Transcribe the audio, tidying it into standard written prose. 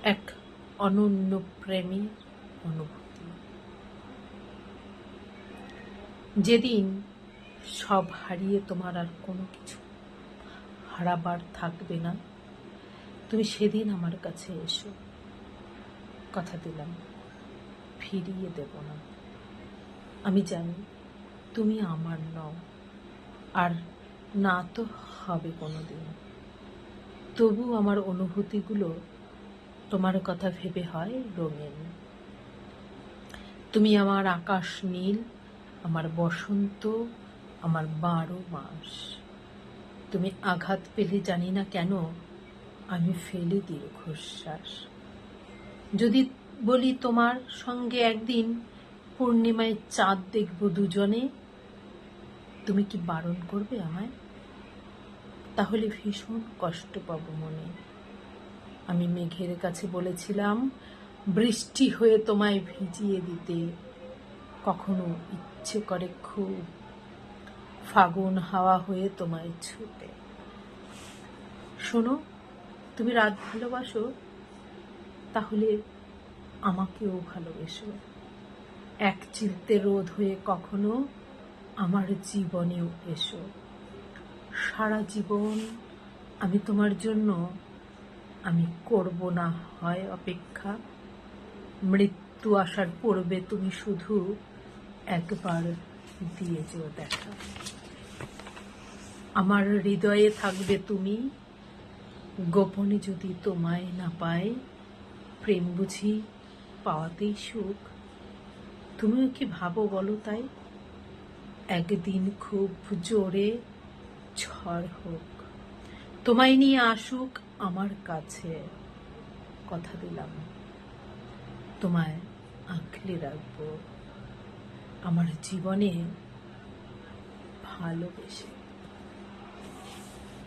এক অনন্য প্রেমের অনুভূতি। যেদিন সব হারিয়ে তোমার আর কোনো কিছু হারাবার থাকবে না, তুমি সেদিন আমার কাছে এসো। কথা দিলাম, ফিরিয়ে দেব না। আমি জানি তুমি আমার নও, আর না তো হবে কোনোদিন। তবু আমার অনুভূতিগুলো তোমার কথা ভেবে হয় রঙিন। তুমি আমার আকাশ নীল, আমার বসন্ত, আমার 12 মাস। তুমি আঘাত পেলে জানি না কেন আমি ফেলি দীর্ঘশ্বাস। যদি বলি তোমার সঙ্গে একদিন পূর্ণিমায় চাঁদ দেখব দুজনে, তুমি কি বারণ করবে আমায়? তাহলে ভীষণ কষ্ট পাবো মনে। আমি মেঘের কাছে বলেছিলাম বৃষ্টি হয়ে তোমায় ভিজিয়ে দিতে, কখনো ইচ্ছে করে খুব ফাগুন হাওয়া হয়ে তোমায় ছুতে। শোনো, তুমি রাত ভালোবাসো, তাহলে আমাকেও ভালোবেসো। এক চিলতে রোদ হয়ে কখনো আমার জীবনেও এসো। সারা জীবন আমি তোমার জন্য আমি করব না হয় অপেক্ষা। মৃত্যু আসার পূর্বে তুমি শুধু একবার দিয়ে যেও দেখা। আমার হৃদয়ে থাকবে তুমি, গোপনে যদি তোমায় না পাই। প্রেম বুঝি পাওয়াতেই সুখ, তুমিও কি ভাবো বলো তাই? একদিন খুব জোরে ঝড় হোক, তোমায় নিয়ে আসুক আমার কাছে। কথা দিলাম, তোমায় আঁকলে রাখবো আমার জীবনে ভালোবেসে।